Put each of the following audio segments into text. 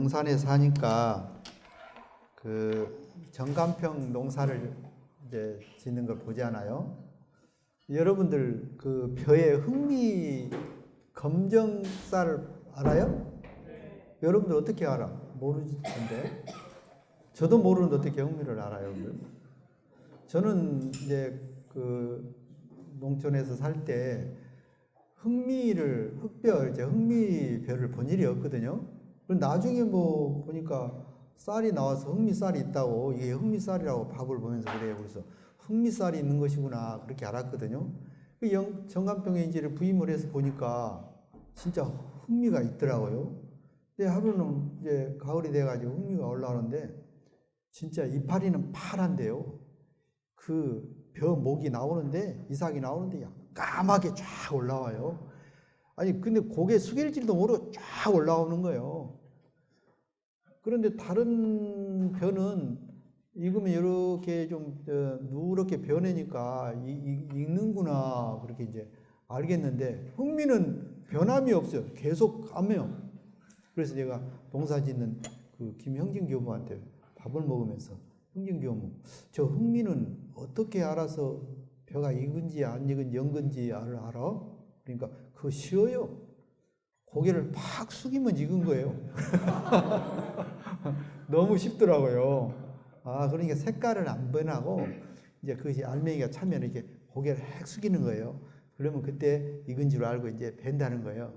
용산에 사니까 그 정간평 농사를 이제 짓는 걸 보잖아요. 여러분들 그 벼에 흑미 검정쌀 알아요? 여러분들 어떻게 알아? 모르는데. 저도 모르는데 어떻게 흑미를 알아요? 저는 이제 그 농촌에서 살 때 흑미를 흑벼 이제 흑미벼를 본 일이 없거든요. 그럼 나중에 뭐 보니까 쌀이 나와서 흑미쌀이 있다고, 이게 흑미쌀이라고 밥을 보면서 그래요. 그래서 흑미쌀이 있는 것이구나 그렇게 알았거든요. 그 정간병에 이제 부임을 해서 보니까 진짜 흑미가 있더라고요. 근데 하루는 이제 가을이 돼가지고 흑미가 올라오는데 진짜 이파리는 파란데요. 그 벼 목이 나오는데, 이삭이 나오는데 까맣게 쫙 올라와요. 아니 근데 고개 숙일 줄도 모르고 쫙 올라오는 거예요. 그런데 다른 벼는 익으면 이렇게 좀 누렇게 변하니까 익는구나 그렇게 이제 알겠는데, 흑미는 변함이 없어요. 계속 까매요. 그래서 제가 농사 짓는 그 김형진 교무한테 밥을 먹으면서, 형진 교무, 저 흑미는 어떻게 알아서 벼가 익은지 안 익은지 연근지 알아? 그러니까 그거 쉬워요. 고개를 팍 숙이면 익은 거예요. 너무 쉽더라고요. 아, 그러니까 색깔은 안 변하고 이제 그것이 알맹이가 차면 이렇게 고개를 획 숙이는 거예요. 그러면 그때 익은 줄 알고 이제 벤다는 거예요.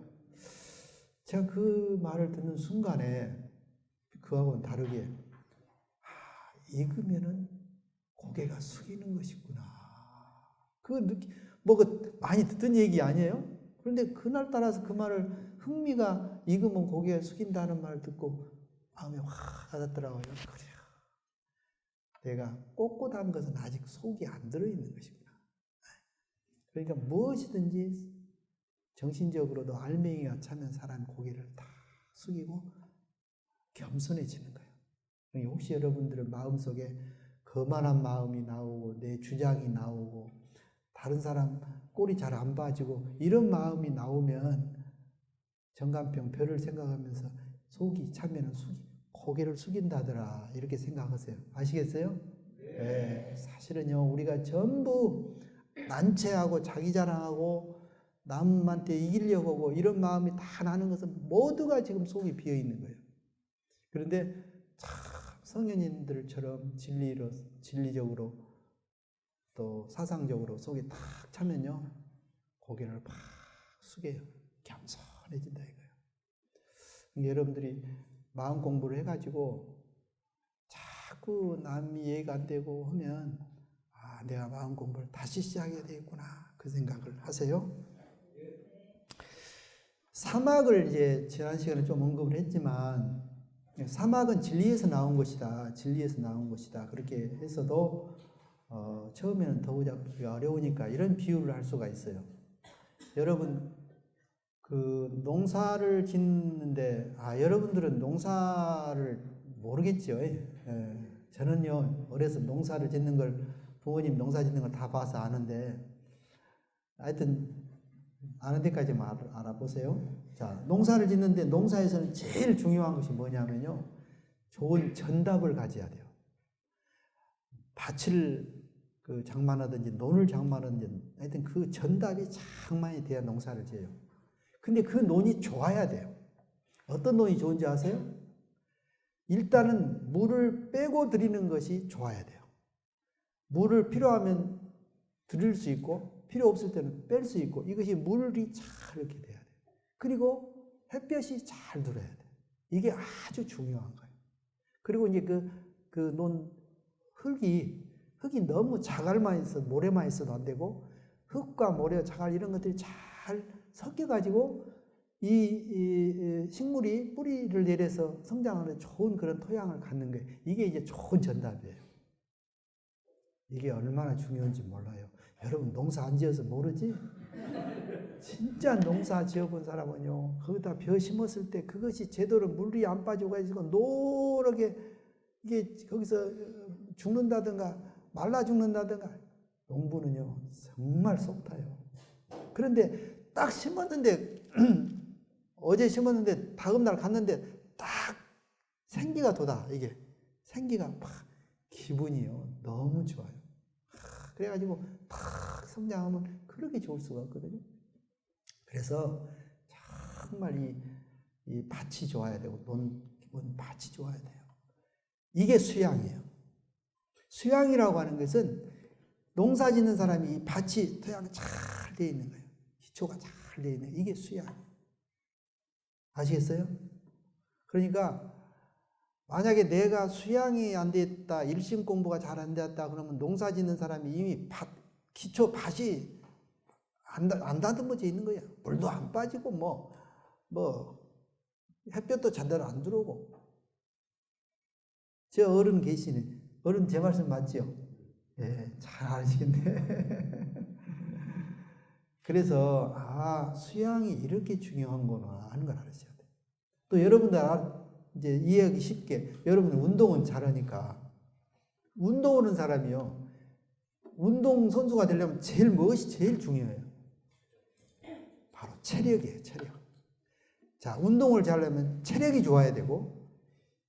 제가 그 말을 듣는 순간에 그하고는 다르게, 익으면은 고개가 숙이는 것이구나. 그 많이 듣던 얘기 아니에요? 그런데 그날 따라서 그 말을, 흑미가 익으면 고개 숙인다는 말을 듣고 마음이 확 와닿더라고요. 그래요. 내가 꼿꼿한 것은 아직 속이 안 들어있는 것이구나. 그러니까 무엇이든지 정신적으로도 알맹이가 차면 사람 고개를 다 숙이고 겸손해지는 거예요. 혹시 여러분들의 마음속에 거만한 마음이 나오고 내 주장이 나오고 다른 사람 꼴이 잘 안 봐지고 이런 마음이 나오면 정간병 벼를 생각하면서 속이 차면은 고개를 숙인다더라 이렇게 생각하세요. 아시겠어요? 네. 사실은요, 우리가 전부 난처하고 자기 자랑하고 남한테 이기려고 하고 이런 마음이 다 나는 것은 모두가 지금 속이 비어 있는 거예요. 그런데 참 성현인들처럼 진리적으로 또 사상적으로 속이 탁 차면요, 고개를 팍 숙여요. 겸손해진다 이거예요. 여러분들이 마음 공부를 해가지고 자꾸 남이 이해가 안 되고 하면, 아, 내가 마음 공부를 다시 시작해야 되겠구나 그 생각을 하세요. 사막을 이제 지난 시간에 좀 언급을 했지만, 사막은 진리에서 나온 것이다. 진리에서 나온 것이다. 그렇게 해서도 처음에는 더 잡기 어려우니까 이런 비유를 할 수가 있어요. 여러분 그 농사를 짓는데, 여러분들은 농사를 모르겠죠. 저는요 어려서 농사를 짓는 걸, 부모님 농사 짓는 걸 다 봐서 아는데, 하여튼 아는 데까지만 알아보세요. 자, 농사를 짓는데 농사에서는 제일 중요한 것이 뭐냐면요, 좋은 전답을 가져야 돼요. 밭을 그 장만하든지 논을 장만하든지 하여튼 그 전답이 장만이 돼야 농사를 지어요. 근데 그 논이 좋아야 돼요. 어떤 논이 좋은지 아세요? 일단은 물을 빼고 드리는 것이 좋아야 돼요. 물을 필요하면 드릴 수 있고 필요 없을 때는 뺄 수 있고, 이것이 물이 잘 이렇게 돼야 돼요. 그리고 햇볕이 잘 들어야 돼요. 이게 아주 중요한 거예요. 그리고 이제 그 논 흙이 너무 자갈만 있어 모래만 있어도 안 되고, 흙과 모래, 자갈 이런 것들이 잘 섞여가지고 이 식물이 뿌리를 내려서 성장하는 좋은 그런 토양을 갖는 거예요. 이게 이제 좋은 전답이에요. 이게 얼마나 중요한지 몰라요. 여러분 농사 안 지어서 모르지? 진짜 농사 지어본 사람은요, 거기다 벼 심었을 때 그것이 제대로 물이 안 빠지고 가지고 노랗게 이게 거기서 죽는다든가 말라 죽는다든가, 농부는요 정말 속 타요. 그런데 딱 심었는데 어제 심었는데 다음 날 갔는데 딱 생기가 돋아. 이게 생기가 막 기분이요 너무 좋아요. 그래가지고 탁 성장하면 그렇게 좋을 수가 없거든요. 그래서 정말 이 밭이 좋아야 되고 밭이 좋아야 돼요. 이게 수양이에요. 수양이라고 하는 것은 농사 짓는 사람이 이 밭이 토양이 잘 되어 있는 거예요. 기초가 잘 되어 있는 이게 수양. 아시겠어요? 그러니까 만약에 내가 수양이 안 됐다, 일심 공부가 잘 안 됐다 그러면 농사 짓는 사람이 이미 기초 밭이 안 다듬어져 있는 거야. 물도 안 빠지고 뭐 햇볕도 제대로 안 들어오고. 저 어른 계시네. 어른 제 말씀 맞죠? 예, 잘 아시겠네. 그래서 수양이 이렇게 중요한구나 하는 걸 알으셔야 돼요. 또 여러분들 이제 이해하기 쉽게 여러분 운동은 잘하니까 운동하는 사람이요. 운동 선수가 되려면 무엇이 제일 중요해요? 바로 체력이에요. 체력. 자, 운동을 잘하려면 체력이 좋아야 되고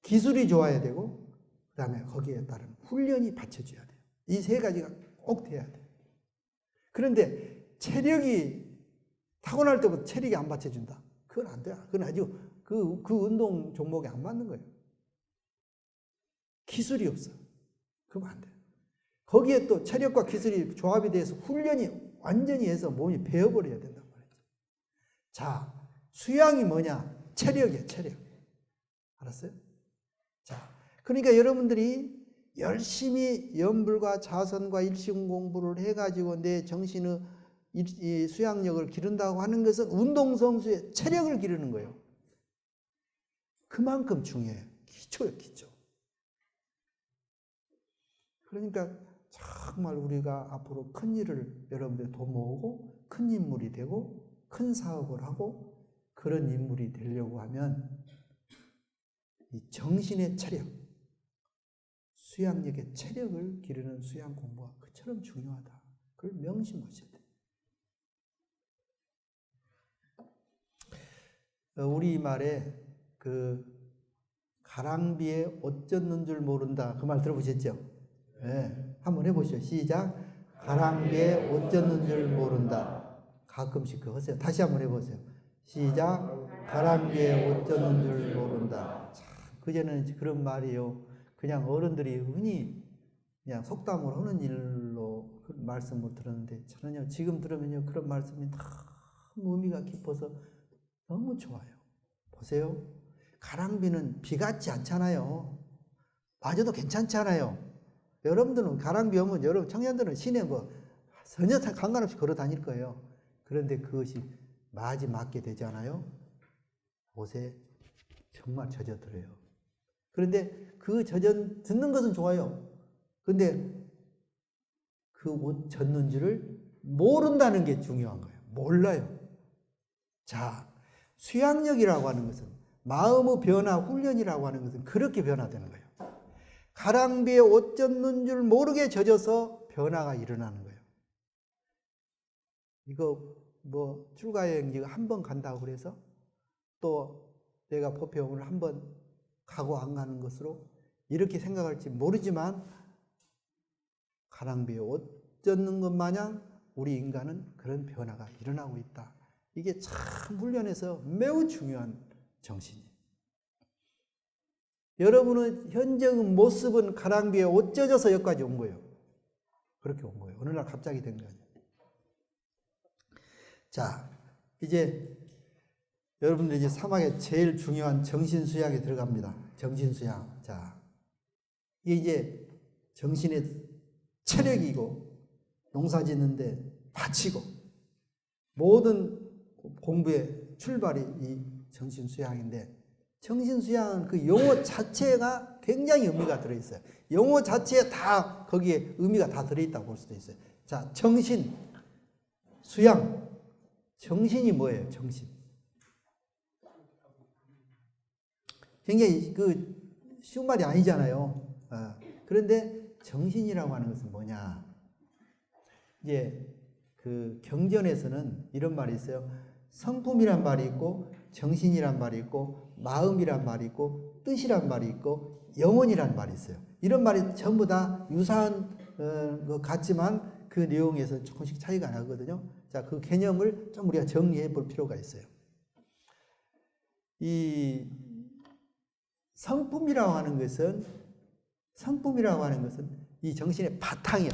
기술이 좋아야 되고 그 다음에 거기에 따른 훈련이 받쳐줘야 돼요. 이 세 가지가 꼭 돼야 돼요. 그런데 체력이 타고날 때부터 체력이 안 받쳐준다. 그건 안 돼요. 그건 아주 그 운동 종목에 안 맞는 거예요. 기술이 없어. 그러면 안 돼요. 거기에 또 체력과 기술이 조합이 돼서 훈련이 완전히 해서 몸이 배워버려야 된단 말이죠. 자, 수양이 뭐냐? 체력이에요. 체력. 알았어요? 자, 그러니까 여러분들이 열심히 염불과 자선과 일심 공부를 해가지고 내 정신의 이 수양력을 기른다고 하는 것은 운동선수의 체력을 기르는 거예요. 그만큼 중요해요. 기초예요, 기초. 그러니까 정말 우리가 앞으로 큰 일을 여러분들 도모하고 큰 인물이 되고 큰 사업을 하고 그런 인물이 되려고 하면 이 정신의 체력, 수양력의 체력을 기르는 수양 공부가 그처럼 중요하다. 그걸 명심하셔야 돼요. 우리말에 가랑비에 옷 젖는 줄 모른다. 그 말 들어보셨죠? 네. 한번 해보시죠. 시작. 가랑비에 옷 젖는 줄 모른다. 가끔씩 그거 하세요. 다시 한번 해보세요. 시작. 가랑비에 옷 젖는 줄 모른다. 참, 그전에는 그런 말이요. 그냥 어른들이 흔히 그냥 속담으로 하는 일로 그 말씀을 들었는데 저는요, 지금 들으면요, 그런 말씀이 너무 의미가 깊어서 너무 좋아요. 보세요. 가랑비는 비 같지 않잖아요. 맞아도 괜찮지 않아요. 여러분들은 가랑비 오면 여러분 청년들은 시내 전혀 상관없이 걸어 다닐 거예요. 그런데 그것이 맞게 되지 않아요? 옷에 정말 젖어들어요. 그런데 그 듣는 것은 좋아요. 그런데 그 옷 젖는 줄을 모른다는 게 중요한 거예요. 몰라요. 자, 수양력이라고 하는 것은 마음의 변화, 훈련이라고 하는 것은 그렇게 변화되는 거예요. 가랑비에 옷 젖는 줄 모르게 젖어서 변화가 일어나는 거예요. 이거 출가여행 이거 한 번 간다고 그래서 또 내가 법회오늘 한 번 가고 안 가는 것으로 이렇게 생각할지 모르지만 가랑비에 옷 젖는 것 마냥 우리 인간은 그런 변화가 일어나고 있다. 이게 참 훈련에서 매우 중요한 정신이에요. 여러분의 현재의 모습은 가랑비에 옷 젖어서 여기까지 온 거예요. 그렇게 온 거예요. 어느 날 갑자기 된 거예요. 자, 이제 여러분들 이제 사막의 제일 중요한 정신수양에 들어갑니다. 정신수양. 자, 이게 이제 정신의 체력이고 농사 짓는데 바치고 모든 공부의 출발이 이 정신수양인데 정신수양은 그 용어 자체가 굉장히 의미가 들어있어요. 용어 자체에 다 거기에 의미가 다 들어있다고 볼 수도 있어요. 자, 정신, 수양. 정신이 뭐예요? 정신. 굉장히 쉬운 말이 아니잖아요. 그런데 정신이라고 하는 것은 뭐냐? 이제 경전에서는 이런 말이 있어요. 성품이란 말이 있고 정신이란 말이 있고 마음이란 말이 있고 뜻이란 말이 있고 영혼이란 말이 있어요. 이런 말이 전부 다 유사한 것 같지만 그 내용에서 조금씩 차이가 나거든요. 자, 그 개념을 좀 우리가 정리해 볼 필요가 있어요. 이 성품이라고 하는 것은 이 정신의 바탕이에요.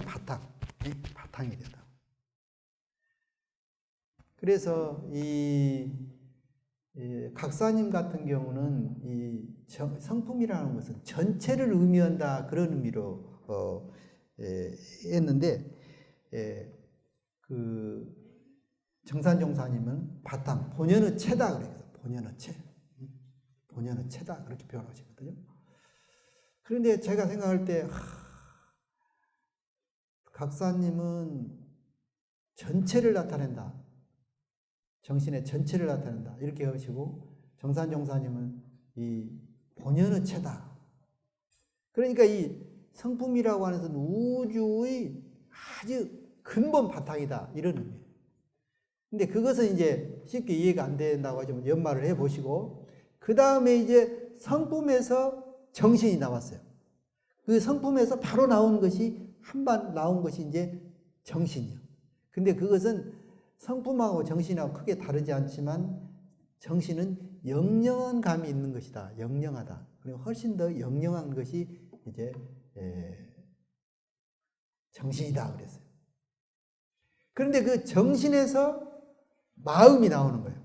바탕이 된다. 그래서 이 각사님 같은 경우는 이 성품이라는 것은 전체를 의미한다 그런 의미로 했는데 그 정산종사님은 바탕 본연의 체다 그래서 본연의 체다 그렇게 표현하시거든요. 그런데 제가 생각할 때 각사님은 전체를 나타낸다. 정신의 전체를 나타낸다. 이렇게 하시고 정산종사님은 이 본연의 체다. 그러니까 이 성품이라고 하는 것은 우주의 아주 근본 바탕이다. 이런 의미예요. 근데 그것은 이제 쉽게 이해가 안 된다고 하지만 연말을 해보시고 그 다음에 이제 성품에서 정신이 나왔어요. 그 성품에서 바로 나온 것이 한반 나온 것이 이제 정신이요. 근데 그것은 성품하고 정신하고 크게 다르지 않지만 정신은 영영한 감이 있는 것이다. 영영하다. 그리고 훨씬 더 영영한 것이 이제 정신이다 그랬어요. 그런데 그 정신에서 마음이 나오는 거예요.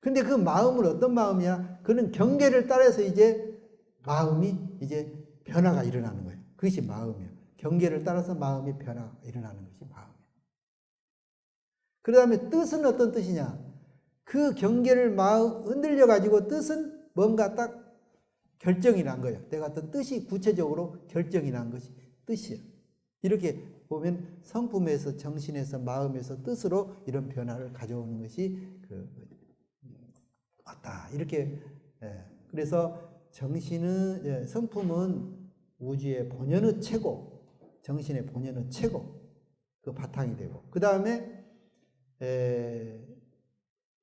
근데 그 마음은 어떤 마음이야? 그런 경계를 따라서 이제 마음이 이제 변화가 일어나는 거예요. 그것이 마음이에요. 경계를 따라서 마음이 변화가 일어나는 것이 마음이에요. 그 다음에 뜻은 어떤 뜻이냐? 그 경계를 흔들려 가지고 뜻은 뭔가 딱 결정이 난 거예요. 내가 어떤 뜻이 구체적으로 결정이 난 것이 뜻이에요. 이렇게 보면 성품에서 정신에서 마음에서 뜻으로 이런 변화를 가져오는 것이 맞다. 이렇게 그래서 정신은 성품은 우주의 본연의 최고, 정신의 본연의 최고 그 바탕이 되고 그 다음에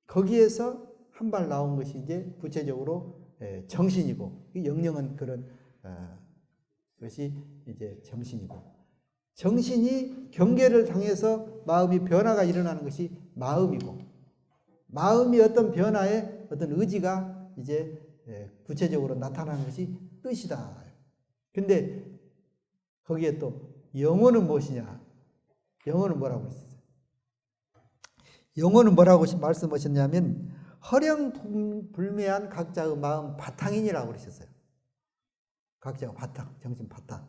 거기에서 한 발 나온 것이 이제 구체적으로 정신이고 영영한 그런 것이 이제 정신이고 정신이 경계를 향해서 마음이 변화가 일어나는 것이 마음이고 마음이 어떤 변화에 어떤 의지가 이제 구체적으로 나타나는 것이 뜻이다. 근데 거기에 또 영혼은 무엇이냐? 영혼은 뭐라고 했어요? 영혼은 뭐라고 말씀하셨냐면 허령불매한 각자의 마음 바탕이니라고 그러셨어요. 각자의 바탕, 정신 바탕.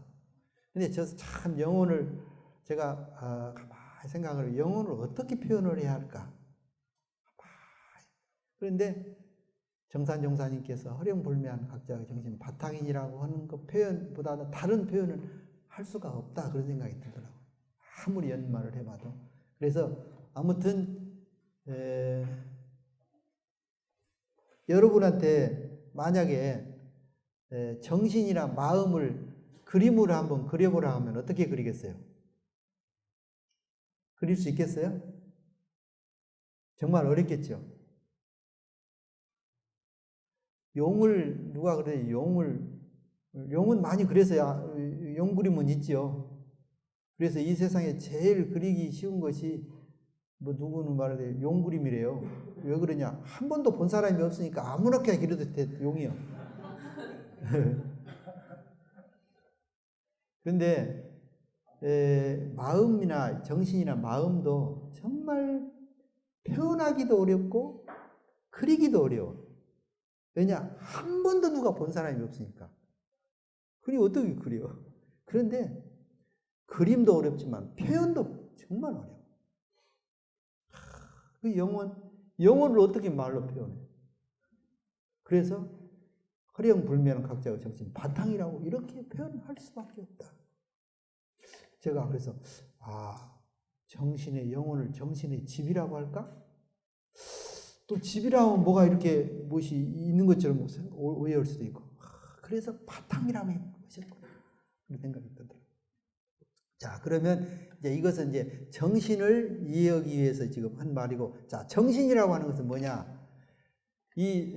근데 저 참 영혼을 제가 가만히 생각을 영혼을 어떻게 표현을 해야 할까? 그런데 정산종사님께서 허령불매한 각자의 정신 바탕이니라고 하는 그 표현보다는 다른 표현을 할 수가 없다 그런 생각이 들더라고요. 아무리 연말을 해봐도. 그래서 아무튼 여러분한테 만약에 정신이나 마음을 그림으로 한번 그려보라 하면 어떻게 그리겠어요? 그릴 수 있겠어요? 정말 어렵겠죠? 용을 누가 그래요? 용은 많이 그래서야 용 그림은 있죠. 그래서 이 세상에 제일 그리기 쉬운 것이 뭐 누구는 말하되 용 그림이래요. 왜 그러냐? 한 번도 본 사람이 없으니까 아무렇게 그려도 돼 용이요. 그런데 마음이나 정신이나 마음도 정말 표현하기도 어렵고 그리기도 어려워. 왜냐? 한 번도 누가 본 사람이 없으니까. 그리 어떻게 그려? 그런데 그림도 어렵지만 표현도 정말 어려워. 그 영혼을 어떻게 말로 표현해? 그래서 허령불매한 각자의 정신 바탕이라고 이렇게 표현할 수밖에 없다. 제가 그래서 정신의 영혼을 정신의 집이라고 할까? 또 집이라고 하면 뭐가 이렇게 무엇이 있는 것처럼 오해할 수도 있고 그래서 바탕이라고 했구나 그런 생각이 들더라고요. 자, 그러면 이제 이것은 이제 정신을 이해하기 위해서 지금 한 말이고, 자, 정신이라고 하는 것은 뭐냐? 이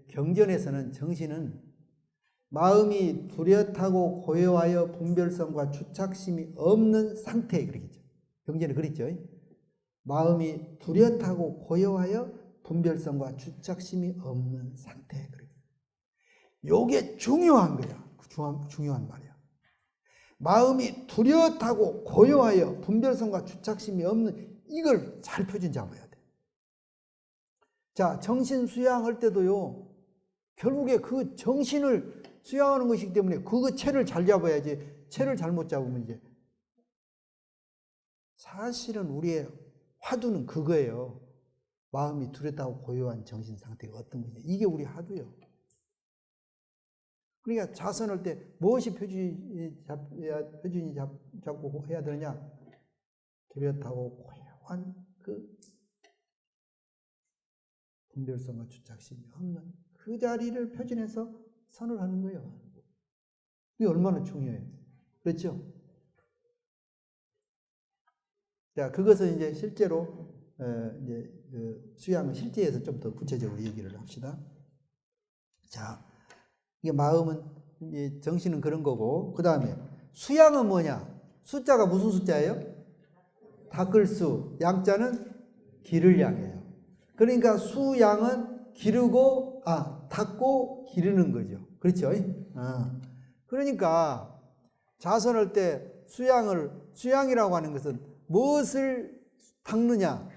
경전에서는 정신은 마음이 뚜렷하고 고요하여 분별성과 주착심이 없는 상태, 그러겠죠. 경전에 그랬죠. 마음이 뚜렷하고 고요하여 분별성과 주착심이 없는 상태. 요게 중요한 거야. 중요한 말이야. 마음이 뚜렷하고 고요하여 분별성과 주착심이 없는, 이걸 잘 표준 잡아야 돼. 자, 정신 수양할 때도요, 결국에 그 정신을 수양하는 것이기 때문에 그 체를 잘 잡아야지. 체를 잘못 잡으면 이제 사실은 우리의 화두는 그거예요. 마음이 뚜렷하고 고요한 정신 상태가 어떤 거냐. 이게 우리 화두예요. 그러니까 자선할 때 무엇이 표준이 잡고 해야 되느냐? 뚜렷하고 고요한 그 분별성과 주착심이 없는 그 자리를 표준해서 선을 하는 거예요. 이게 얼마나 중요해요. 그렇죠? 자, 그것은 이제 실제로 이제 그 수양을 실제에서 좀 더 구체적으로 얘기를 합시다. 자, 이게 마음은, 이제 정신은 그런 거고, 그 다음에 수양은 뭐냐? 숫자가 무슨 숫자예요? 닦을 수, 양자는 기를 양이에요. 그러니까 수양은 기르고, 닦고 기르는 거죠. 그렇죠? 그러니까 자선할 때 수양이라고 하는 것은 무엇을 닦느냐?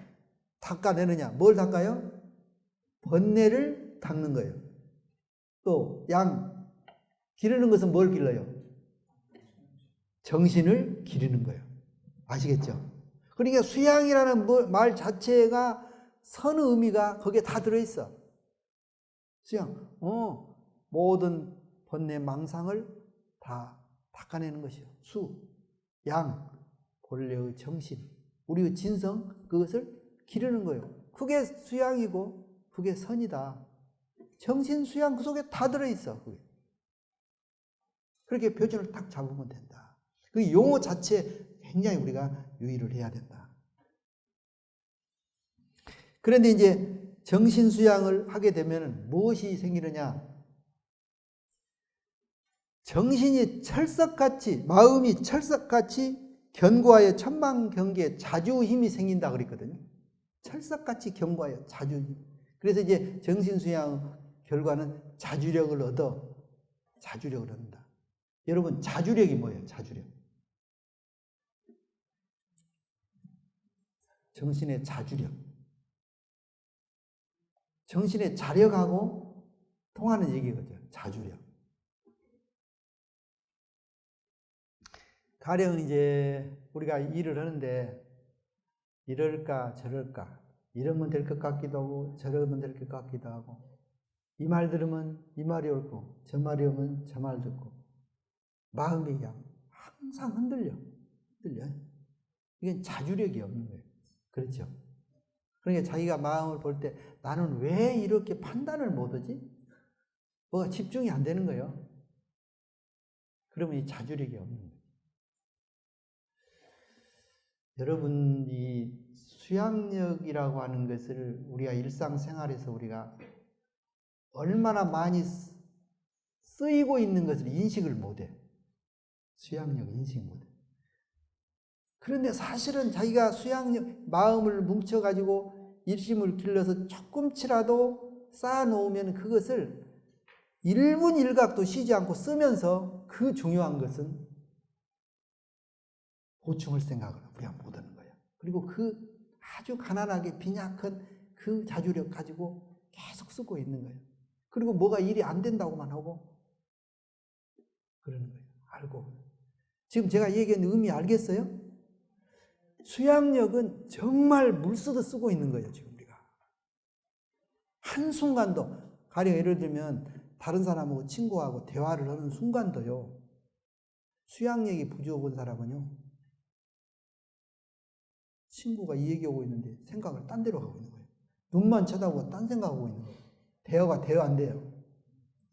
닦아내느냐? 뭘 닦아요? 번뇌를 닦는 거예요. 또 기르는 것은 뭘 길러요? 정신을 기르는 거예요. 아시겠죠? 그러니까 수양이라는 말 자체가 선의 의미가 거기에 다 들어있어. 수양, 모든 번뇌 망상을 다 닦아내는 것이요. 양, 본래의 정신, 우리의 진성, 그것을 기르는 거예요. 그게 수양이고 그게 선이다. 정신 수양 그 속에 다 들어있어. 그게. 그렇게 표준을 딱 잡으면 된다. 그 용어 자체 굉장히 우리가 유의를 해야 된다. 그런데 이제 정신 수양을 하게 되면 무엇이 생기느냐? 정신이 철석같이, 마음이 철석같이 견고하여 천만경계에 자주 힘이 생긴다 그랬거든요. 철석같이 견고하여 자주 힘. 그래서 이제 정신 수양 결과는 자주력을 얻는다. 여러분, 자주력이 뭐예요? 자주력. 정신의 자주력. 정신의 자력하고 통하는 얘기거든요. 자주력. 가령 이제 우리가 일을 하는데 이럴까 저럴까, 이러면 될 것 같기도 하고 저러면 될 것 같기도 하고, 이 말 들으면 이 말이 옳고 저 말이 오면 저 말 듣고, 마음이 그냥 항상 흔들려. 이건 자주력이 없는 거예요. 그렇죠? 그러니까 자기가 마음을 볼 때 나는 왜 이렇게 판단을 못하지? 뭐가 집중이 안 되는 거예요. 그러면 이 자주력이 없는 거예요. 여러분, 이 수양력이라고 하는 것을 우리가 일상생활에서 우리가 얼마나 많이 쓰이고 있는 것을 인식을 못해. 수양력 인식 못해. 그런데 사실은 자기가 수양력, 마음을 뭉쳐가지고 일심을 길러서 조금치라도 쌓아놓으면 그것을 1분 1각도 쉬지 않고 쓰면서 그 중요한 것은 보충할 생각을 우리가 못하는 거예요. 그리고 그 아주 가난하게 빈약한 그 자주력 가지고 계속 쓰고 있는 거예요. 그리고 뭐가 일이 안 된다고만 하고 그러는 거예요. 알고. 지금 제가 얘기한 의미 알겠어요? 수양력은 정말 물 쓰듯 쓰고 있는 거예요. 지금 우리가 한순간도, 가령 예를 들면 다른 사람하고 친구하고 대화를 하는 순간도요, 수양력이 부족한 사람은요, 친구가 이 얘기하고 있는데 생각을 딴 데로 하고 있는 거예요. 눈만 쳐다보고 딴 생각하고 있는 거예요. 대화가 돼요, 안 돼요?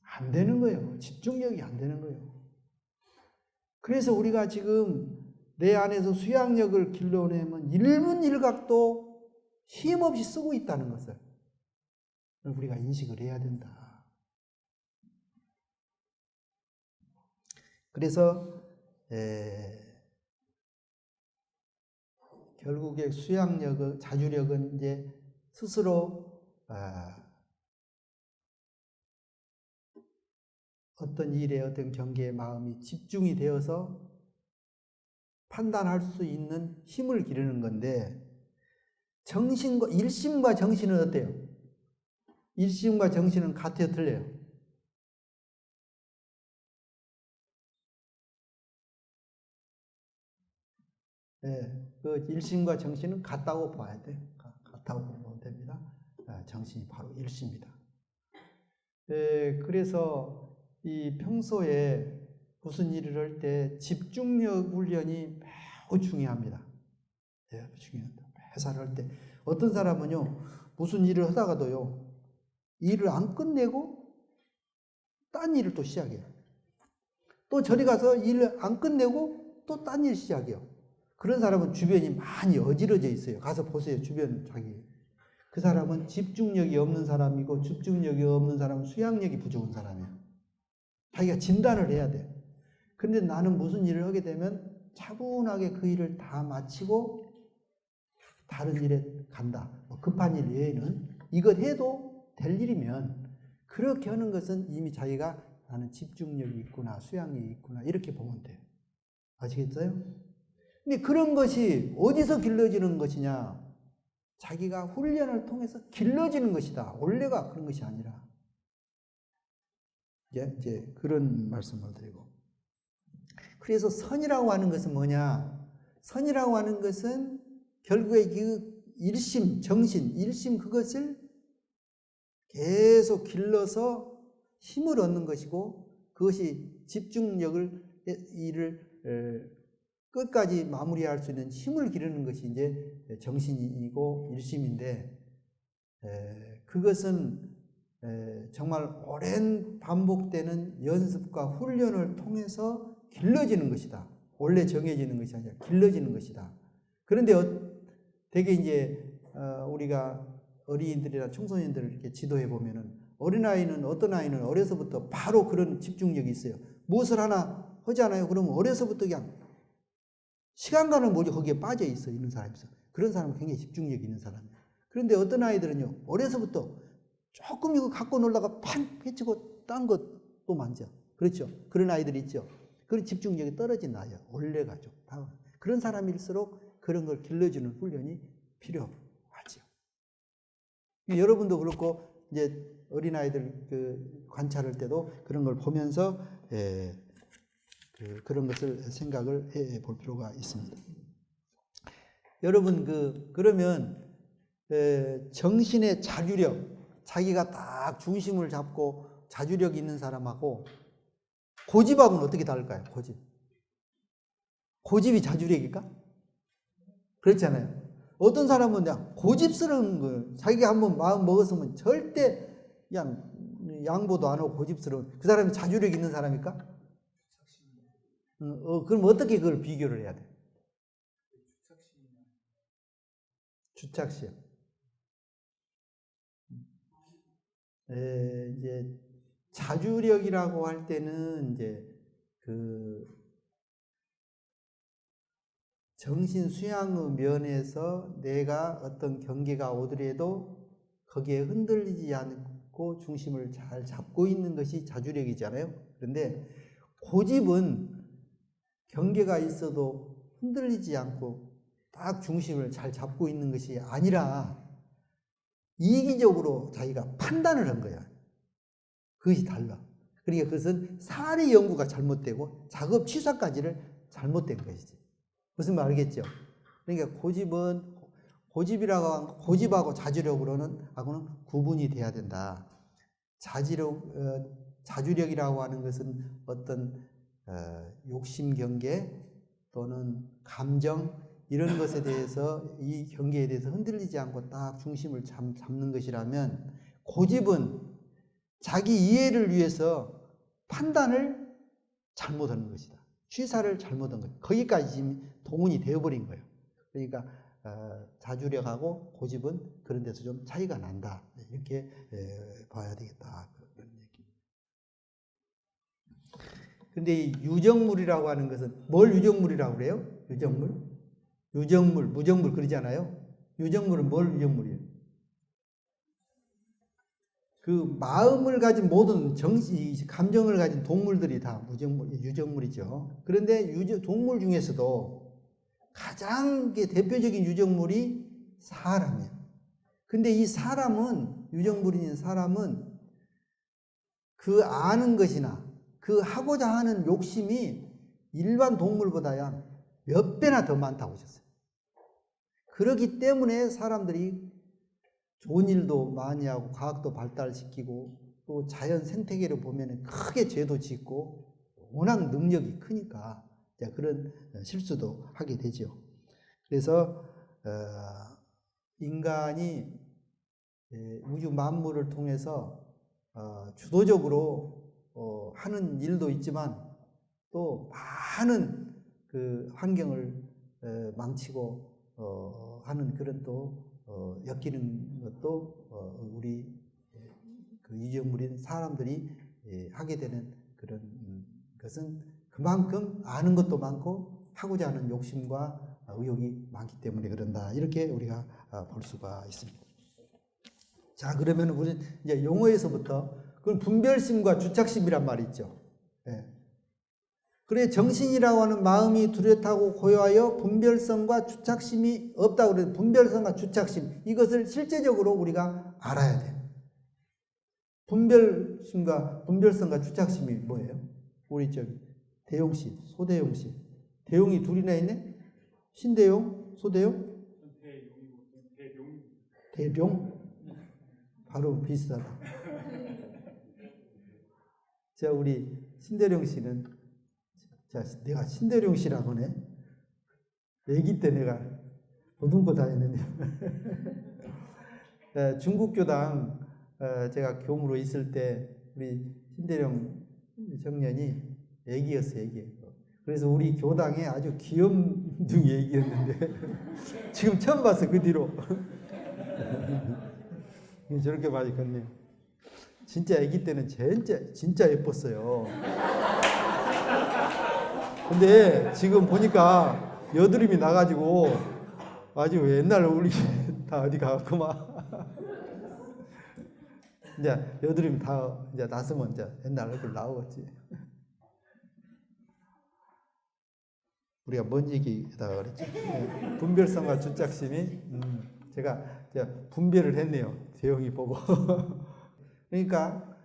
안 되는 거예요. 집중력이 안 되는 거예요. 그래서 우리가 지금 내 안에서 수양력을 길러내면 일문일각도 힘없이 쓰고 있다는 것을 우리가 인식을 해야 된다. 그래서 결국에 수양력의 자주력은 이제 스스로 어떤 일에 어떤 경계에 마음이 집중이 되어서 판단할 수 있는 힘을 기르는 건데, 일심과 정신은 어때요? 일심과 정신은 같아요, 틀려요? 그 일심과 정신은 같다고 봐야 돼요. 같다고 보면 됩니다. 정신이 바로 일심이다. 그래서 이 평소에 무슨 일을 할 때 집중력 훈련이 매우 중요합니다. 매우 중요합니다. 회사를 할 때 어떤 사람은요, 무슨 일을 하다가도요, 일을 안 끝내고 딴 일을 또 시작해요. 또 저리 가서 일을 안 끝내고 또 딴 일 시작해요. 그런 사람은 주변이 많이 어지러져 있어요. 가서 보세요, 주변 자기. 그 사람은 집중력이 없는 사람이고, 집중력이 없는 사람은 수양력이 부족한 사람이에요. 자기가 진단을 해야 돼. 근데 나는 무슨 일을 하게 되면 차분하게 그 일을 다 마치고 다른 일에 간다. 급한 일 외에는 이것 해도 될 일이면, 그렇게 하는 것은 이미 자기가 나는 집중력이 있구나, 수양력이 있구나, 이렇게 보면 돼요. 아시겠어요? 근데 그런 것이 어디서 길러지는 것이냐? 자기가 훈련을 통해서 길러지는 것이다. 원래가 그런 것이 아니라. 이제 그런 말씀을 드리고. 그래서 선이라고 하는 것은 뭐냐? 선이라고 하는 것은 결국에 그 일심, 정신, 일심, 그것을 계속 길러서 힘을 얻는 것이고, 그것이 집중력을, 일을 끝까지 마무리할 수 있는 힘을 기르는 것이 이제 정신이고 일심인데, 그것은 정말 오랜 반복되는 연습과 훈련을 통해서 길러지는 것이다. 원래 정해지는 것이 아니라 길러지는 것이다. 그런데 되게 이제 우리가 어린이들이나 청소년들을 이렇게 지도해 보면은, 어린아이는, 어떤 아이는 어려서부터 바로 그런 집중력이 있어요. 무엇을 하나 하잖아요. 그러면 어려서부터 그냥 시간 가는 모르게 거기에 빠져 있어 있는 사람이 있어. 그런 사람은 굉장히 집중력이 있는 사람이에요. 그런데 어떤 아이들은요, 어려서부터 조금 이거 갖고 놀다가 팡 해치고 딴 것 또 만져. 그렇죠? 그런 아이들이 있죠. 그런 집중력이 떨어진 아이야. 원래가 좀. 그런 사람일수록 그런 걸 길러주는 훈련이 필요하죠. 여러분도 그렇고, 이제 어린아이들 그 관찰할 때도 그런 걸 보면서 그런 것을 생각을 해 볼 필요가 있습니다. 여러분, 그러면 정신의 자주력, 자기가 딱 중심을 잡고 자주력 있는 사람하고 고집하고는 어떻게 다를까요? 고집이 자주력일까? 그렇잖아요. 어떤 사람은 그냥 고집스러운 거예요. 자기가 한번 마음 먹었으면 절대 그냥 양보도 안 하고 고집스러운, 그 사람이 자주력 있는 사람일까? 그럼 어떻게 그걸 비교를 해야 돼? 주착심. 이제 자주력이라고 할 때는 이제 그 정신 수양의 면에서 내가 어떤 경계가 오더라도 거기에 흔들리지 않고 중심을 잘 잡고 있는 것이 자주력이잖아요. 그런데 고집은 경계가 있어도 흔들리지 않고 딱 중심을 잘 잡고 있는 것이 아니라 이기적으로 자기가 판단을 한 거야. 그것이 달라. 그러니까 그것은 사례 연구가 잘못되고 작업 취사까지를 잘못된 것이지. 무슨 말 알겠죠? 그러니까 고집하고 자주력으로는 구분이 돼야 된다. 자주력이라고 하는 것은 어떤 욕심 경계 또는 감정, 이런 것에 대해서, 이 경계에 대해서 흔들리지 않고 딱 중심을 잡는 것이라면, 고집은 자기 이해를 위해서 판단을 잘못하는 것이다. 취사를 잘못한 거예요. 거기까지 지금 동원이 되어버린 거예요. 그러니까 자주력하고 고집은 그런 데서 좀 차이가 난다. 이렇게 봐야 되겠다. 그런 얘기. 근데 이 유정물이라고 하는 것은 뭘 유정물이라고 그래요? 유정물? 유정물, 무정물 그러잖아요. 유정물은 뭘 유정물이에요? 그 마음을 가진 모든 감정을 가진 동물들이 다 유정물이죠. 그런데 동물 중에서도 가장 대표적인 유정물이 사람이에요. 근데 이 사람은, 유정물인 사람은 그 아는 것이나 그 하고자 하는 욕심이 일반 동물보다야 몇 배나 더 많다고 하셨어요. 그렇기 때문에 사람들이 좋은 일도 많이 하고 과학도 발달시키고 또 자연 생태계를 보면 크게 죄도 짓고 워낙 능력이 크니까 그런 실수도 하게 되죠. 그래서 인간이 우주 만물을 통해서 주도적으로 하는 일도 있지만 또 많은 그 환경을 망치고 하는 그런 또 엮이는 것도 우리 그 유정물인 사람들이 하게 되는 그런 것은 그만큼 아는 것도 많고 하고자 하는 욕심과 의욕이 많기 때문에 그런다. 이렇게 우리가 볼 수가 있습니다. 자, 그러면 우리 이제 용어에서부터 그건 분별심과 주착심이란 말이 있죠. 그래 정신이라고 하는 마음이 뚜렷하고 고요하여 분별성과 주착심이 없다고 그래요. 분별성과 주착심 이것을 실제적으로 우리가 알아야 돼요. 분별성과 주착심이 뭐예요? 우리 대용씨, 소대용씨. 대용이 둘이나 있네? 신대용, 소대용? 대룡? 바로 비슷하다. 자, 우리 신대룡 씨는 자, 내가 신대룡 씨라고 하네. 애기 때 내가 보듬고 다녔는데. 중국교당 제가 교무로 있을 때 우리 신대룡 청년이 애기였어요, 애기. 그래서 우리 교당에 아주 귀염둥이 애기였는데 지금 처음 봤어, 그 뒤로. 저렇게 많이 컸네요. 진짜 애기 때는 진짜 예뻤어요. 근데 지금 보니까 여드름이 나가지고 아주 옛날 우리 다 어디 가겠구만. 이제 여드름이 다 이제 났으면 이제 옛날 얼굴 나오겠지. 우리가 뭔 얘기다 그랬죠? 분별성과 주착심이 제가 분별을 했네요. 대용이 보고. 그러니까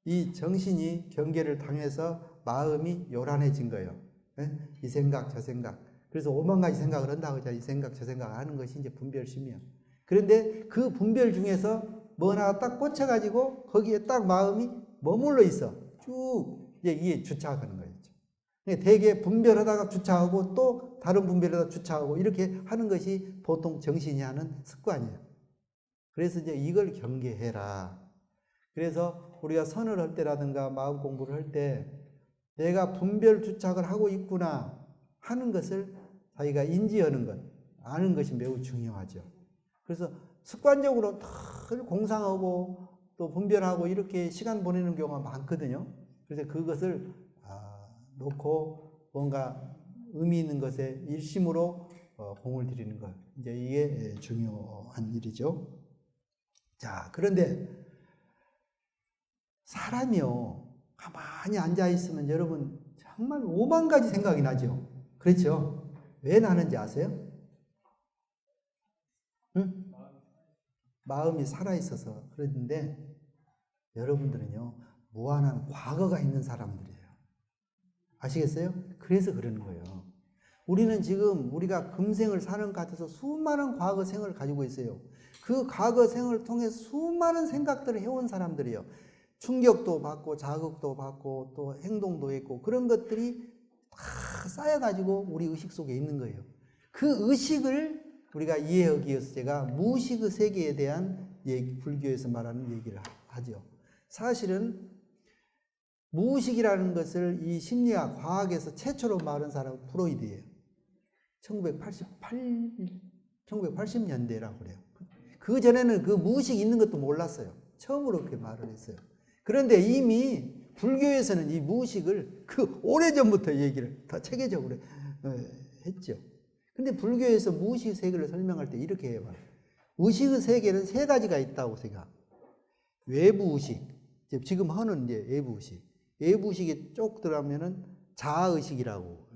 이 정신이 경계를 당해서 마음이 요란해진 거예요. 이 생각 저 생각. 그래서 5만 가지 생각을 한다고 하죠. 이 생각 저 생각 하는 것이 이제 분별심이에요. 그런데 그 분별 중에서 뭐 하나 딱 꽂혀가지고 거기에 딱 마음이 머물러 있어. 쭉 이게 주착하는 거죠. 대개 분별하다가 주착하고 또 다른 분별하다가 주착하고 이렇게 하는 것이 보통 정신이 하는 습관이에요. 그래서 이제 이걸 경계해라. 그래서 우리가 선을 할 때라든가 마음 공부를 할 때 내가 분별 주착을 하고 있구나 하는 것을 자기가 인지하는 것, 아는 것이 매우 중요하죠. 그래서 습관적으로 늘 공상하고 또 분별하고 이렇게 시간 보내는 경우가 많거든요. 그래서 그것을 놓고 뭔가 의미 있는 것에 일심으로 공을 들이는 것. 이제 이게 중요한 일이죠. 자, 그런데 사람이요. 가만히 앉아있으면 여러분 정말 5만 가지 생각이 나죠. 그렇죠? 왜 나는지 아세요? 응? 마음이 살아있어서 그런데 여러분들은요. 무한한 과거가 있는 사람들이에요. 아시겠어요? 그래서 그러는 거예요. 우리는 지금 우리가 금생을 사는 것 같아서 수많은 과거 생을 가지고 있어요. 그 과거 생을 통해 수많은 생각들을 해온 사람들이에요. 충격도 받고 자극도 받고 또 행동도 했고 그런 것들이 다 쌓여가지고 우리 의식 속에 있는 거예요. 그 의식을 우리가 이해하기 위해서 제가 무의식의 세계에 대한 불교에서 말하는 얘기를 하죠. 사실은 무의식이라는 것을 이 심리학, 과학에서 최초로 말한 사람은 프로이드예요. 1980년대라고 그래요. 그 전에는 그 무의식이 있는 것도 몰랐어요. 처음으로 그렇게 말을 했어요. 그런데 이미 불교에서는 이 무의식을 그 오래전부터 얘기를 더 체계적으로 했죠. 근데 불교에서 무의식 세계를 설명할 때 이렇게 해요. 의식의 세계는 세 가지가 있다고 생각. 외부 의식, 지금 하는 이제 외부 의식. 외부 의식이 쭉 들어가면은 자아 의식이라고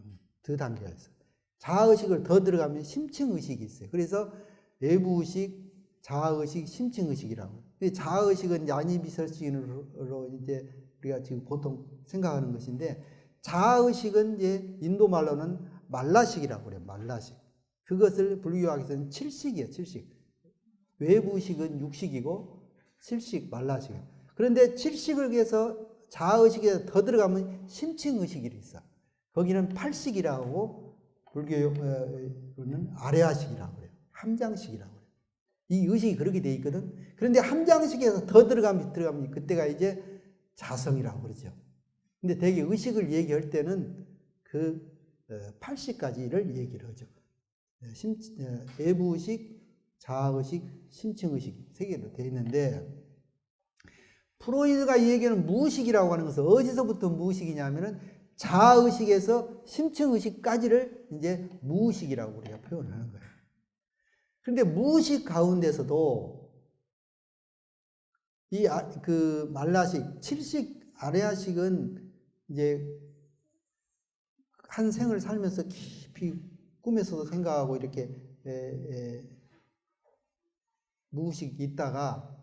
두 단계가 있어요. 자아 의식을 더 들어가면 심층 의식이 있어요. 그래서 외부 의식, 자아 의식, 심층 의식이라고. 자아 의식은 야니비설식으로 이제 우리가 지금 보통 생각하는 것인데, 자아 의식은 이제 인도 말로는 말라식이라고 그래요. 말라식. 그것을 불교학에서는 칠식이에요. 칠식. 외부 의식은 육식이고 칠식, 말라식. 그런데 칠식을 위해서 자아 의식에 더 들어가면 심층 의식이 있어. 거기는 팔식이라고 불교는 아레아식이라고 그래요. 함장식이라고 그래요. 이 의식이 그렇게 돼 있거든. 그런데 함장식에서 더 들어가면 그때가 이제 자성이라고 그러죠. 근데 되게 의식을 얘기할 때는 그 80가지를 얘기를 하죠. 외부의식, 자아의식, 심층의식 세 개로 되어 있는데, 프로이드가 얘기하는 무의식이라고 하는 것은 어디서부터 무의식이냐면은 자아의식에서 심층의식까지를 이제 무의식이라고 우리가 표현하는 거예요. 그런데 무의식 가운데서도 그 말라식, 칠식, 아레아식은 이제 한 생을 살면서 깊이 꿈에서도 생각하고 이렇게 무의식이 있다가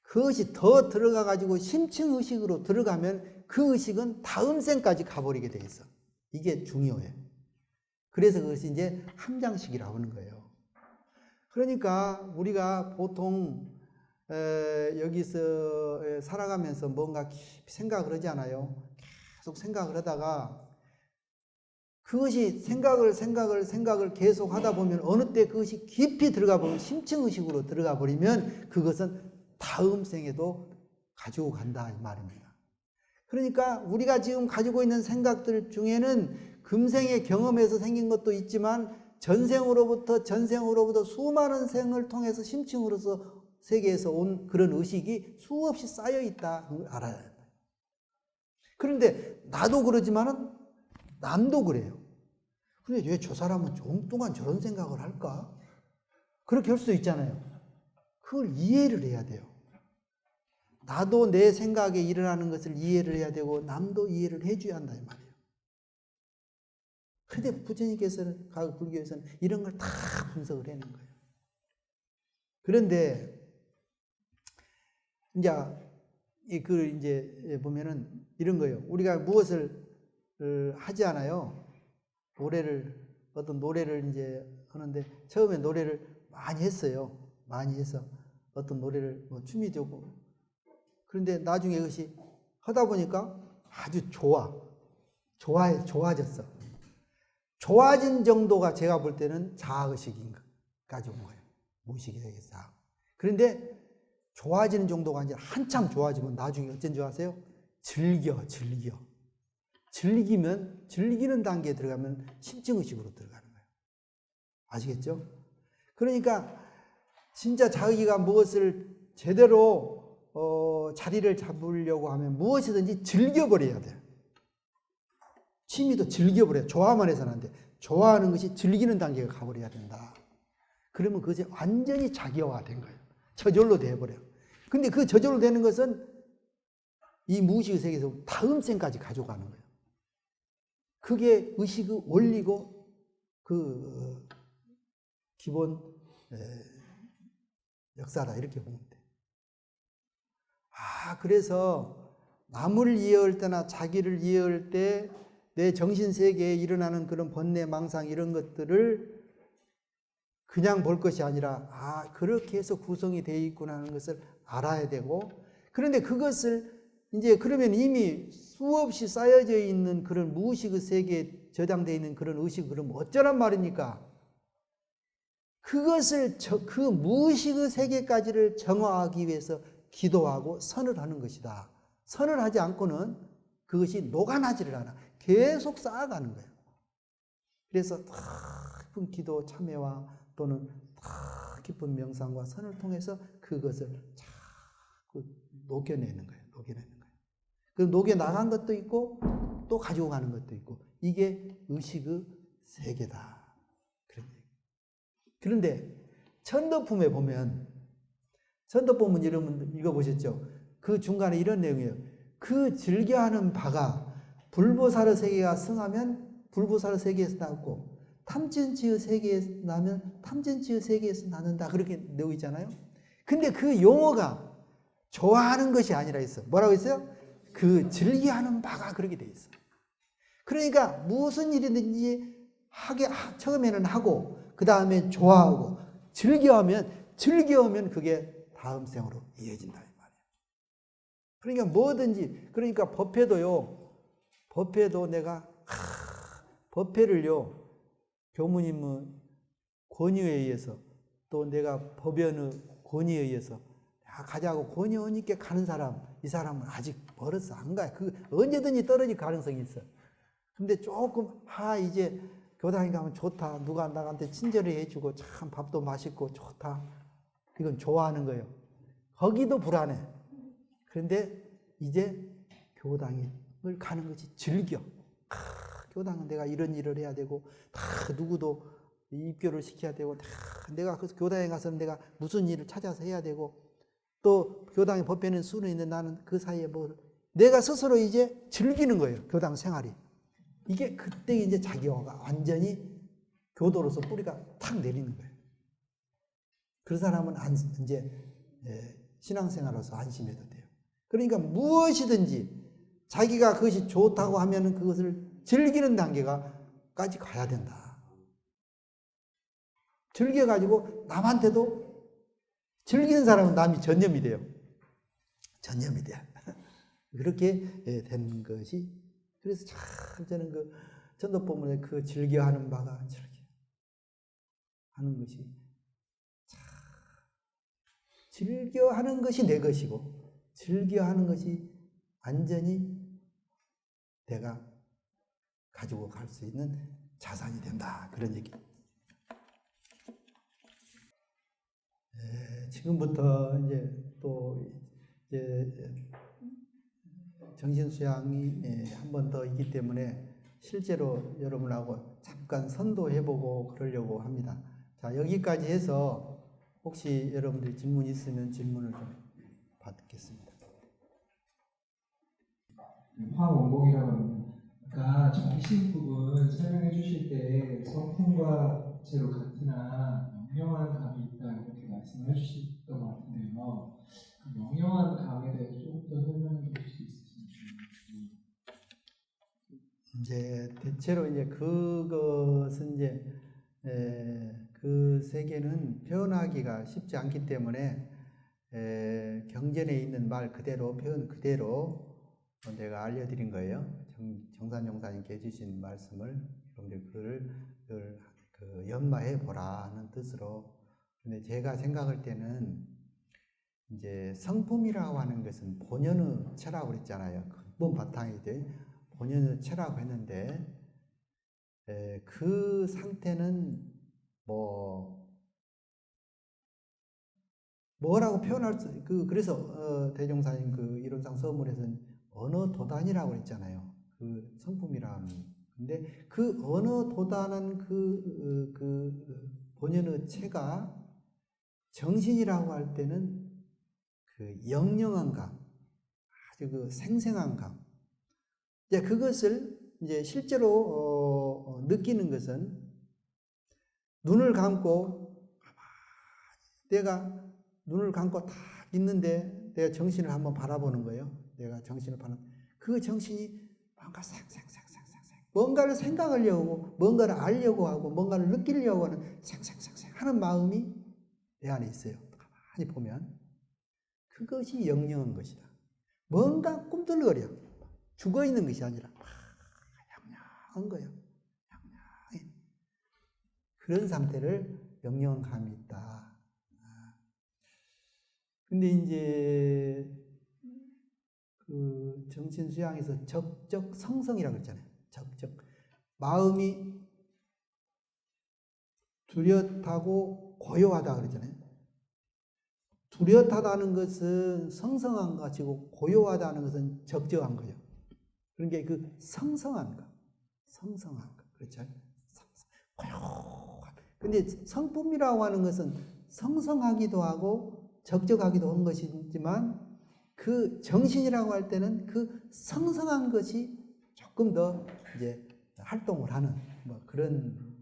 그것이 더 들어가 가지고 심층 의식으로 들어가면 그 의식은 다음 생까지 가버리게 돼 있어. 이게 중요해. 그래서 그것이 이제 함장식이라고 하는 거예요. 그러니까 우리가 보통 여기서 살아가면서 뭔가 깊이 생각을 하지 않아요. 계속 생각을 하다가 그것이 생각을 계속 하다 보면 어느 때 그것이 깊이 들어가 버리면 심층의식으로 들어가 버리면 그것은 다음 생에도 가지고 간다 이 말입니다. 그러니까 우리가 지금 가지고 있는 생각들 중에는 금생의 경험에서 생긴 것도 있지만 전생으로부터 수많은 생을 통해서 심층으로서 세계에서 온 그런 의식이 수없이 쌓여 있다 알아야 돼요. 그런데 나도 그러지만은 남도 그래요. 근데 왜 저 사람은 엉뚱한 저런 생각을 할까? 그렇게 할 수 있잖아요. 그걸 이해를 해야 돼요. 나도 내 생각에 일어나는 것을 이해를 해야 되고 남도 이해를 해줘야 한다 이 말이에요. 그런데 부처님께서는 불교에서는 이런 걸 다 분석을 해낸 거예요. 그런데 이제 보면은 이런 거예요. 우리가 무엇을 하지 않아요. 어떤 노래를 이제 하는데 처음에 노래를 많이 했어요. 많이 해서 어떤 노래를 춤이 되고 그런데 나중에 그것이 하다 보니까 아주 좋아졌어. 좋아진 정도가 제가 볼 때는 자아의식까지 온 거예요. 무의식이 되겠어. 그런데 좋아지는 정도가 아니라 한참 좋아지면 나중에 어쩐 줄 아세요? 즐기는 단계에 들어가면 심층의식으로 들어가는 거예요. 아시겠죠? 그러니까 진짜 자기가 무엇을 제대로 자리를 잡으려고 하면 무엇이든지 즐겨버려야 돼요. 취미도 즐겨버려요. 좋아만 해서는 안 돼. 좋아하는 것이 즐기는 단계가 가버려야 된다. 그러면 그것이 완전히 자기화된 거예요. 저절로 돼버려요. 근데 그 저절로 되는 것은 이 무의식의 세계에서 다음 생까지 가져가는 거예요. 그게 의식의 원리고 그 기본 역사다 이렇게 보면 돼요. 그래서 남을 이해할 때나 자기를 이해할 때 내 정신세계에 일어나는 그런 번뇌, 망상 이런 것들을 그냥 볼 것이 아니라 그렇게 해서 구성이 되어 있구나 하는 것을 알아야 되고, 그런데 그것을 이제 그러면 이미 수없이 쌓여져 있는 그런 무의식의 세계에 저장되어 있는 그런 의식을 그럼 어쩌란 말입니까? 그것을 그 무의식의 세계까지를 정화하기 위해서 기도하고 선을 하는 것이다. 선을 하지 않고는 그것이 녹아나지를 않아. 계속 쌓아가는 거예요. 그래서 깊은 기도 참회와 또는 깊은 명상과 선을 통해서 그것을 자꾸 녹여내는 거예요. 녹여내는 거예요. 그 녹여나간 것도 있고 또 가지고 가는 것도 있고 이게 의식의 세계다. 그런데 천도품에 보면 천도품은 여러분 읽어보셨죠? 그 중간에 이런 내용이에요. 그 즐겨하는 바가 불보살의 세계가 성하면 불보살의 세계에서 나고 탐진치의 세계에서 나면 탐진치의 세계에서 나는다. 그렇게 되어 있잖아요. 근데 그 용어가 좋아하는 것이 아니라 있어. 뭐라고 있어요? 그 즐겨하는 바가 그렇게 되어 있어. 그러니까 무슨 일이든지 처음에는 하고 그 다음에 좋아하고 즐겨하면 그게 다음 생으로 이어진다 이 말이에요. 그러니까 뭐든지 그러니까 법회도 내가 법회를요 교무님은 권유에 의해서 또 내가 법연의 권유에 의해서 가자고 권유하니까 가는 사람 이 사람은 아직 멀었어 안 가요. 그 언제든지 떨어질 가능성이 있어. 근데 조금 이제 교당에 가면 좋다. 누가 나한테 친절히 해주고 참 밥도 맛있고 좋다. 이건 좋아하는 거예요. 거기도 불안해. 그런데 이제 교당을 가는 것이 즐겨. 교당은 내가 이런 일을 해야 되고 누구도 입교를 시켜야 되고 내가 그 교당에 가서는 내가 무슨 일을 찾아서 해야 되고 또 교당의 법회는 수는 있는데 나는 그 사이에 내가 스스로 이제 즐기는 거예요. 교당 생활이. 이게 그때 이제 자기가 완전히 교도로서 뿌리가 탁 내리는 거예요. 그 사람은 이제 신앙생활로서 안심해도 돼요. 그러니까 무엇이든지 자기가 그것이 좋다고 하면은 그것을 즐기는 단계까지 가야 된다. 즐겨가지고 남한테도 즐기는 사람은 남이 전념이 돼요. 전념이 돼요. 그렇게 되는 것이 그래서 참 저는 그 전도법문에 그 즐겨하는 바가 저렇게 하는 것이 참 즐겨하는 것이 내 것이고 즐겨하는 것이 완전히 내가 가지고 갈 수 있는 자산이 된다. 그런 얘기. 지금부터 이제 정신수양이 한 번 더 있기 때문에 실제로 여러분하고 잠깐 선도해보고 그러려고 합니다. 자, 여기까지 해서 혹시 여러분들 질문 있으면 질문을 좀 받겠습니다. 화원봉이라고 합니다. 아까 정신 부분 설명해 주실 때 성품과 제로 같으나 명령한 감이 있다 이렇게 말씀해 주셨던 것 같은데요. 그 명령한 감에 대해서 조금 더 설명해 주실 수 있으신가요? 이제 대체로 이제 그것은 이제 그 세계는 표현하기가 쉽지 않기 때문에 경전에 있는 말 그대로 표현 그대로 내가 알려드린 거예요. 정산용사님께 해주신 말씀을 여러분들 그걸 연마해 보라는 뜻으로. 근데 제가 생각할 때는 이제 성품이라고 하는 것은 본연의 체라고 그랬잖아요. 근본 바탕이 돼 본연의 체라고 했는데 그 상태는 뭐라고 표현할 수 그래서 대종사님 그 이론상 서문에서는 언어 도단이라고 그랬잖아요. 그 성품이라는. 근데 그 언어 도단은 그 본연의 체가 정신이라고 할 때는 그 영영한 감, 아주 그 생생한 감. 이제 그것을 이제 실제로 느끼는 것은 눈을 감고 내가 눈을 감고 딱 있는데 내가 정신을 한번 바라보는 거예요. 내가 정신을 그 정신이 뭔가를 생각하려고 하고 뭔가를 알려고 하고 뭔가를 느끼려고 하는 생생생생 하는 마음이 내 안에 있어요. 가만히 보면 그것이 영영한 것이다. 뭔가 꿈틀거려 죽어있는 것이 아니라 영영한 거예요. 영영해. 그런 상태를 영영한 감이 있다. 근데 이제 그 정신 수양에서 적적 성성이라고 그랬잖아요. 적적 마음이 뚜렷하고 고요하다 그랬잖아요. 뚜렷하다는 것은 성성한 것이고 고요하다는 것은 적적한 거예요. 그러니까 그 성성한 것, 그렇죠? 고요한. 근데 성품이라고 하는 것은 성성하기도 하고 적적하기도 한 것이지만 그 정신이라고 할 때는 그 성성한 것이 조금 더 이제 활동을 하는 뭐 그런.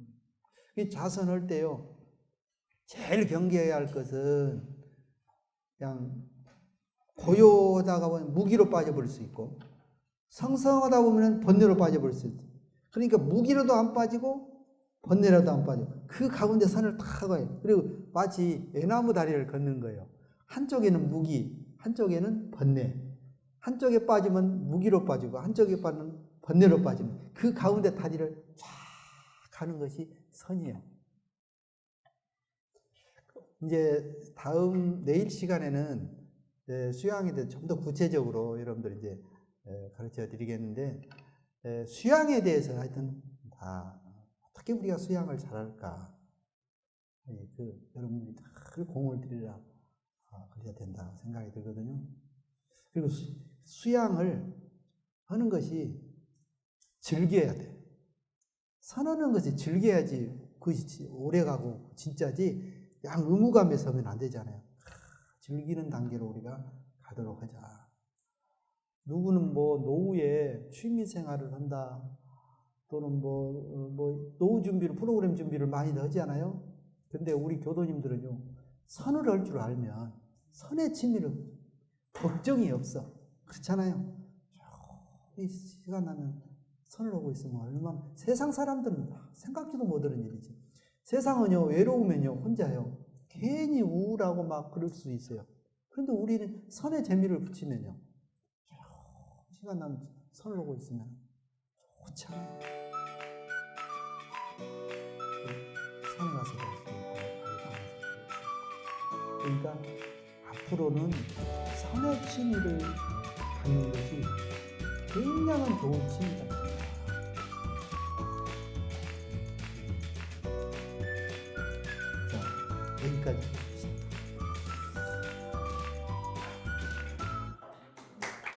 자선할 때요, 제일 경계해야 할 것은 그냥 고요하다가 보면 무기로 빠져버릴 수 있고, 성성하다 보면 번뇌로 빠져버릴 수 있어요. 그러니까 무기로도 안 빠지고 번뇌로도 안 빠지고 그 가운데 선을 딱 가요. 그리고 마치 애나무 다리를 걷는 거예요. 한쪽에는 무기, 한쪽에는 번뇌. 한쪽에 빠지면 무기로 빠지고 한쪽에 빠지면 번뇌로 빠지면 그 가운데 다리를 쫙 가는 것이 선이에요. 이제 내일 시간에는 수양에 대해 좀 더 구체적으로 여러분들 이제 가르쳐 드리겠는데, 수양에 대해서 하여튼 다 어떻게 우리가 수양을 잘할까, 여러분들이 다 공을 들이라 그래야 된다고 생각이 들거든요. 그리고 수양을 하는 것이 즐겨야 돼. 선하는 것이 즐겨야지 그것이 오래가고 진짜지 그냥 의무감에 서면 안 되잖아요. 즐기는 단계로 우리가 가도록 하자. 누구는 뭐 노후에 취미 생활을 한다, 또는 노후 준비를, 프로그램 준비를 많이 하잖아요. 근데 우리 교도님들은요, 선을 할 줄 알면 선의 취미를 걱정이 없어. 그렇잖아요. 이 시간 나면 선을 하고 있으면 얼마나, 세상 사람들은 생각지도 못하는 일이지. 세상은요, 외로우면요, 혼자요, 괜히 우울하고 막 그럴 수 있어요. 그런데 우리는 선의 재미를 붙이면요, 시간 나면 선을 하고 있으면 좋잖아요. 산에 가서도 할 수도 있고, 그러니까 앞으로는 선의 취미를 갖는 것이 굉장히 좋은 취미다.